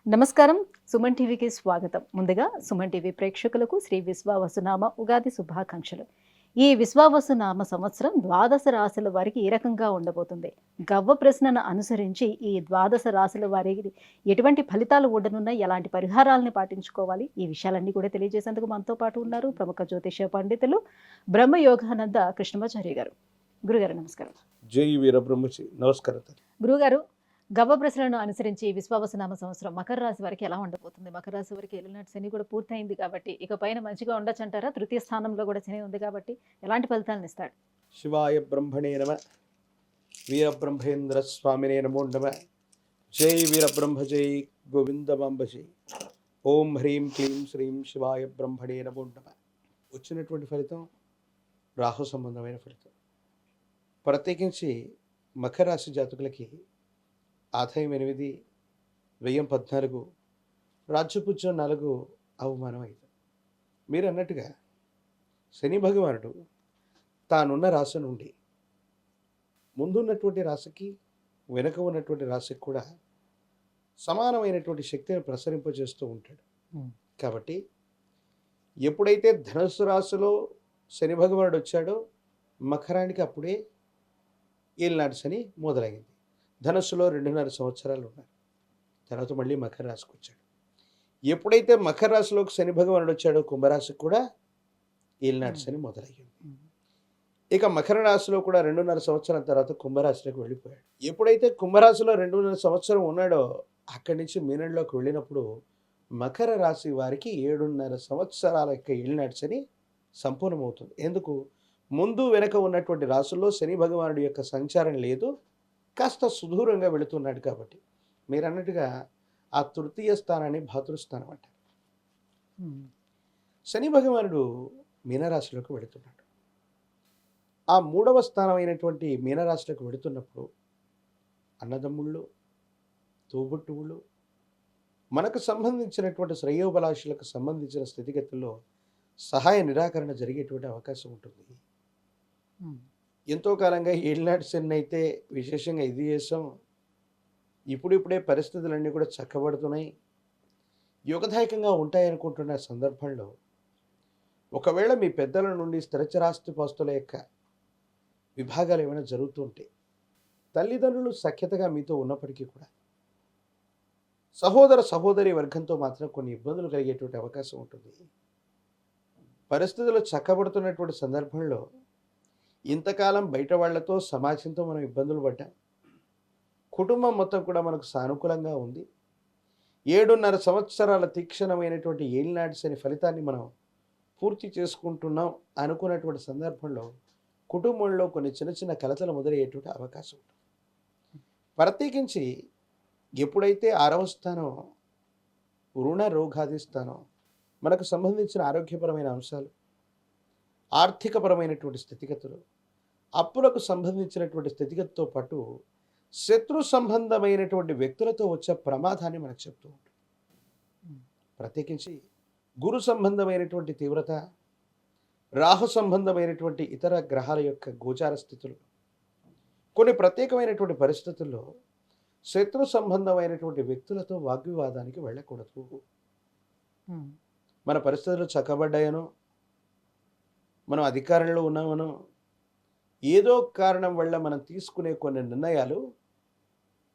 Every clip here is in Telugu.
నమస్కారం. సుమన్ టీవీకి స్వాగతం. ముందుగా సుమన్ టీవీ ప్రేక్షకులకు శ్రీ విశ్వావసునామ ఉగాది శుభాకాంక్షలు. ఈ విశ్వావసునామ సంవత్సరం ద్వాదశ రాశుల వారికి ఈ రకంగా ఉండబోతుంది. గవ్వ ప్రశ్నను అనుసరించి ఈ ద్వాదశ రాశుల వారికి ఎటువంటి ఫలితాలు ఉండనున్నాయి, ఎలాంటి పరిహారాలను పాటించుకోవాలి, ఈ విషయాలన్నీ కూడా తెలియజేసేందుకు మనతో పాటు ఉన్నారు ప్రముఖ జ్యోతిష పండితులు బ్రహ్మయోగానంద కృష్ణమాచార్య గారు. గురుగారు నమస్కారం. జై వీరబ్రహ్మచి. నమస్కారం. గురుగారు, గవ్వ ప్రశ్నలను అనుసరించి విశ్వావసునామ సంవత్సరం మకర రాశి వారికి ఎలా ఉండబోతుంది? మకర రాశి వారికి ఏలినాటి శని కూడా పూర్తయింది కాబట్టి ఇక పైన మంచిగా ఉండొచ్చు అంటారా? తృతీయ స్థానంలో కూడా శని ఉంది కాబట్టి ఎలాంటి ఫలితాలను ఇస్తాడు? శివాయ బ్రహ్మణే నమ. వీరబ్రహ్మేంద్ర స్వామినే నమో నమ. జై వీరబ్రహ్మ జై గోవిందమాంబ జై. ఓం హ్రీం క్లీం శ్రీం శివాయ బ్రహ్మణే నమో నమ. వచ్చినటువంటి ఫలితం రాహు సంబంధమైన ఫలితం. ప్రత్యేకించి మకర రాశి జాతకులకి ఆదాయం 8, వ్యయం 14, రాజ్యపుత్యం 4, అవమానం 5. మీరు అన్నట్టుగా శని భగవానుడు తానున్న రాశి నుండి ముందున్నటువంటి రాశికి వెనుక ఉన్నటువంటి రాశికి కూడా సమానమైనటువంటి శక్తిని ప్రసరింపజేస్తూ ఉంటాడు. కాబట్టి ఎప్పుడైతే ధనుస్సు రాశిలో శని భగవానుడు వచ్చాడో మకరానికి అప్పుడే ఏలినాటి శని మొదలైంది. ధనుస్సులో 2.5 సంవత్సరాలు ఉన్నారు. తర్వాత మళ్ళీ మకర రాశికి వచ్చాడు. ఎప్పుడైతే మకర రాశిలోకి శని భగవానుడు వచ్చాడో కుంభరాశికి కూడా ఏలినాటి శని మొదలయ్యింది. ఇక మకర రాశిలో కూడా 2.5 సంవత్సరం తర్వాత కుంభరాశిలోకి వెళ్ళిపోయాడు. ఎప్పుడైతే కుంభరాశిలో 2.5 సంవత్సరం ఉన్నాడో అక్కడి నుంచి మీనంలోకి వెళ్ళినప్పుడు మకర రాశి వారికి 7.5 సంవత్సరాల యొక్క ఏలినాటి శని సంపూర్ణమవుతుంది. ఎందుకు? ముందు వెనక ఉన్నటువంటి రాశుల్లో శని భగవానుడి యొక్క సంచారం లేదు, కాస్త సుదూరంగా వెళుతున్నాడు. కాబట్టి మీరు అన్నట్టుగా ఆ తృతీయ స్థానాన్ని భాతృస్థానం అంటారు. శని భగవానుడు మీనరాశిలోకి వెళుతున్నాడు. ఆ 3వ స్థానం అయినటువంటి మీనరాశిలోకి వెళుతున్నప్పుడు అన్నదమ్ముళ్ళు, తోబుట్టువులు, మనకు సంబంధించినటువంటి శ్రేయోభిలాషులకు సంబంధించిన స్థితిగతుల్లో సహాయ నిరాకరణ జరిగేటువంటి అవకాశం ఉంటుంది. ఎంతో కాలంగా ఏలినాటి శని అయితే విశేషంగా ఇది చేసాం, ఇప్పుడిప్పుడే పరిస్థితులన్నీ కూడా చక్కబడుతున్నాయి, యోగదాయకంగా ఉంటాయనుకుంటున్న సందర్భంలో ఒకవేళ మీ పెద్దల నుండి స్థిరచరాస్తి పాస్తుల యొక్క విభాగాలు ఏమైనా జరుగుతుంటే తల్లిదండ్రులు సఖ్యతగా మీతో ఉన్నప్పటికీ కూడా సహోదర సహోదరి వర్గంతో మాత్రం కొన్ని ఇబ్బందులు కలిగేటువంటి అవకాశం ఉంటుంది. పరిస్థితులు చక్కబడుతున్నటువంటి సందర్భంలో ఇంతకాలం బయట వాళ్లతో సమాజంతో మనం ఇబ్బందులు పడ్డాం, కుటుంబం మొత్తం కూడా మనకు సానుకూలంగా ఉంది. 7.5 సంవత్సరాల తీక్షణమైనటువంటి ఏలినాటి శని ఫలితాన్ని మనం పూర్తి చేసుకుంటున్నాం అనుకున్నటువంటి సందర్భంలో కుటుంబంలో కొన్ని చిన్న చిన్న కలతలు మొదలయ్యేటువంటి అవకాశం ఉంటుంది. ప్రత్యేకించి ఎప్పుడైతే 6వ స్థానం రుణ రోగాది స్థానం మనకు సంబంధించిన ఆరోగ్యపరమైన అంశాలు, ఆర్థికపరమైనటువంటి స్థితిగతులు, అప్పులకు సంబంధించినటువంటి స్థితిగతితో పాటు శత్రు సంబంధమైనటువంటి వ్యక్తులతో వచ్చే ప్రమాదాన్ని మనకు చెప్తూ ఉంటుంది. ప్రత్యేకించి గురు సంబంధమైనటువంటి తీవ్రత, రాహు సంబంధమైనటువంటి ఇతర గ్రహాల యొక్క గోచార స్థితులు, కొన్ని ప్రత్యేకమైనటువంటి పరిస్థితుల్లో శత్రు సంబంధమైనటువంటి వ్యక్తులతో వాగ్వివాదానికి వెళ్ళకూడదు. మన పరిస్థితులు చక్కబడ్డాయనో, మనం అధికారంలో ఉన్నామనో, ఏదో కారణం వల్ల మనం తీసుకునే కొన్ని నిర్ణయాలు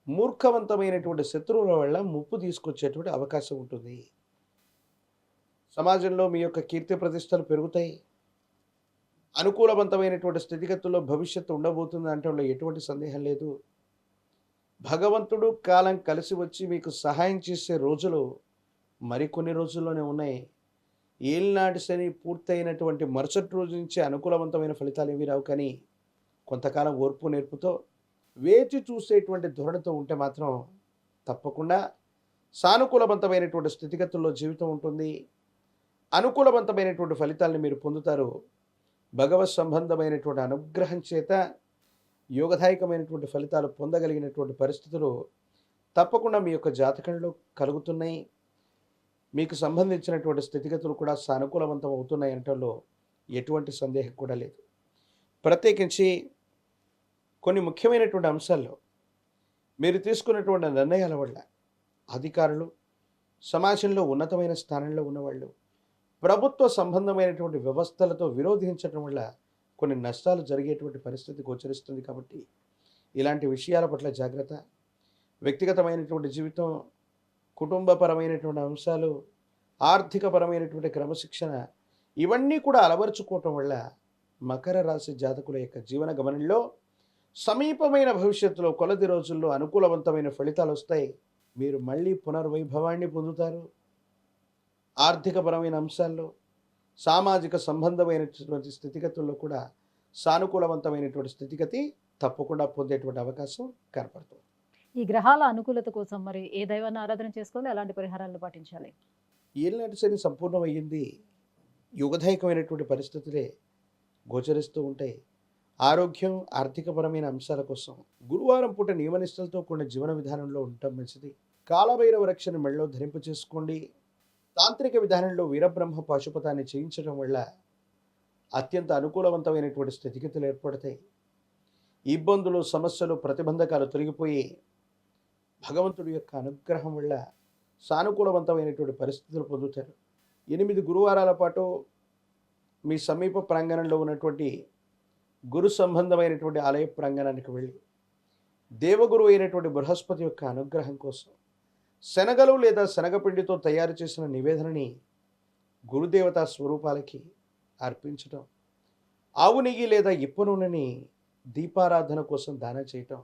మూర్ఖవంతమైనటువంటి శత్రువుల వల్ల ముప్పు తీసుకొచ్చేటువంటి అవకాశం ఉంటుంది. సమాజంలో మీ యొక్క కీర్తి ప్రతిష్టలు పెరుగుతాయి. అనుకూలవంతమైనటువంటి స్థితిగతుల్లో భవిష్యత్తు ఉండబోతుంది అంటే ఎటువంటి సందేహం లేదు. భగవంతుడు కాలం కలిసి వచ్చి మీకు సహాయం చేసే రోజులు మరికొన్ని రోజుల్లోనే ఉన్నాయి. ఏలినాటి శని పూర్తయినటువంటి మరుసటి రోజు నుంచి అనుకూలవంతమైన ఫలితాలు ఏమీ రావు, కానీ కొంతకాలం ఓర్పు నేర్పుతో వేచి చూసేటువంటి ధోరణితో ఉంటే మాత్రం తప్పకుండా సానుకూలవంతమైనటువంటి స్థితిగతుల్లో జీవితం ఉంటుంది. అనుకూలవంతమైనటువంటి ఫలితాలను మీరు పొందుతారు. భగవత్ సంబంధమైనటువంటి అనుగ్రహం చేత యోగదాయకమైనటువంటి ఫలితాలు పొందగలిగినటువంటి పరిస్థితులు తప్పకుండా మీ యొక్క జాతకంలో కలుగుతున్నాయి. మీకు సంబంధించినటువంటి స్థితిగతులు కూడా సానుకూలవంతం అవుతున్నాయి అంటలో ఎటువంటి సందేహం కూడా లేదు. ప్రత్యేకించి కొన్ని ముఖ్యమైనటువంటి అంశాల్లో మీరు తీసుకున్నటువంటి నిర్ణయాల వల్ల అధికారులు, సమాజంలో ఉన్నతమైన స్థానంలో ఉన్నవాళ్ళు ప్రభుత్వ సంబంధమైనటువంటి వ్యవస్థలతో విరోధించడం వల్ల కొన్ని నష్టాలు జరిగేటువంటి పరిస్థితి గోచరిస్తుంది. కాబట్టి ఇలాంటి విషయాల పట్ల జాగ్రత్త, వ్యక్తిగతమైనటువంటి జీవితం, కుటుంబపరమైనటువంటి అంశాలు, ఆర్థికపరమైనటువంటి క్రమశిక్షణ ఇవన్నీ కూడా అలవరుచుకోవటం వల్ల మకర రాశి జాతకుల యొక్క జీవన గమనంలో సమీపమైన భవిష్యత్తులో కొలది రోజుల్లో అనుకూలవంతమైన ఫలితాలు వస్తాయి. మీరు మళ్ళీ పునర్వైభవాన్ని పొందుతారు. ఆర్థికపరమైన అంశాల్లో, సామాజిక సంబంధమైనటువంటి స్థితిగతుల్లో కూడా సానుకూలవంతమైనటువంటి స్థితిగతి తప్పకుండా పొందేటువంటి అవకాశం కనపడుతుంది. ఈ గ్రహాల అనుకూలత కోసం మరి ఏ దైవాన్ని ఆరాధన చేసుకోవాలి, ఎలాంటి పరిహారాలను పాటించాలి? ఏలినాటి శని సంపూర్ణమయ్యింది. యుగదాయకమైనటువంటి పరిస్థితులే గోచరిస్తూ ఉంటాయి. ఆరోగ్యం, ఆర్థికపరమైన అంశాల కోసం గురువారం పూట నియమనిష్టలతో కూడిన జీవన విధానంలో ఉండటం మంచిది. కాలభైరవ రక్షణ మెడలో ధరింప చేసుకోండి. తాంత్రిక విధానంలో వీరబ్రహ్మ పాశుపతాన్ని చేయించడం వల్ల అత్యంత అనుకూలవంతమైనటువంటి స్థితిగతులు ఏర్పడతాయి. ఇబ్బందులు, సమస్యలు, ప్రతిబంధకాలు తొలగిపోయి భగవంతుడి యొక్క అనుగ్రహం వల్ల సానుకూలవంతమైనటువంటి పరిస్థితులు పొందుతారు. 8 గురువారాల పాటు మీ సమీప ప్రాంగణంలో ఉన్నటువంటి గురు సంబంధమైనటువంటి ఆలయ ప్రాంగణానికి వెళ్ళి దేవగురు అయినటువంటి బృహస్పతి యొక్క అనుగ్రహం కోసం శనగలు లేదా శనగపిండితో తయారు చేసిన నివేదనని గురుదేవతా స్వరూపాలకి అర్పించటం, ఆవు నెయ్యి లేదా ఇప్ప నూనెని దీపారాధన కోసం దానం చేయటం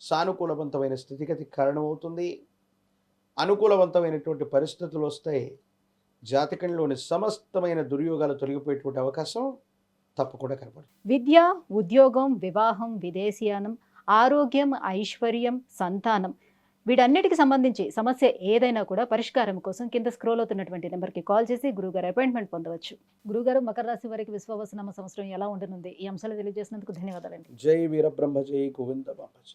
సానుకూలవంతమైన స్థితిగతికి కారణమవుతుంది. అనుకూలవంతమైనటువంటి పరిస్థితులు వస్తాయి. జాతకంలోని సమస్తమైన దుర్యోగాలు తొలగిపోయేటువంటి అవకాశం తప్పకుండా కనపడుతుంది. విద్య, ఉద్యోగం, వివాహం, విదేశీయానం, ఆరోగ్యం, ఐశ్వర్యం, సంతానం వీటన్నిటికి సంబంధించి సమస్య ఏదైనా కూడా పరిష్కారం కోసం కింద స్క్రోల్ అవుతున్నటువంటి నెంబర్కి కాల్ చేసి గురుగారు అపాయింట్మెంట్ పొందవచ్చు. గురుగారు, మకర రాశి వారికి విశ్వావసునామ సంవత్సరం ఎలా ఉండనుంది? ఈ అంశాలు తెలియజేసినందుకు ధన్యవాదాలండి. జై వీరబ్రహ్మ, జై గోవింద బాబాజీ.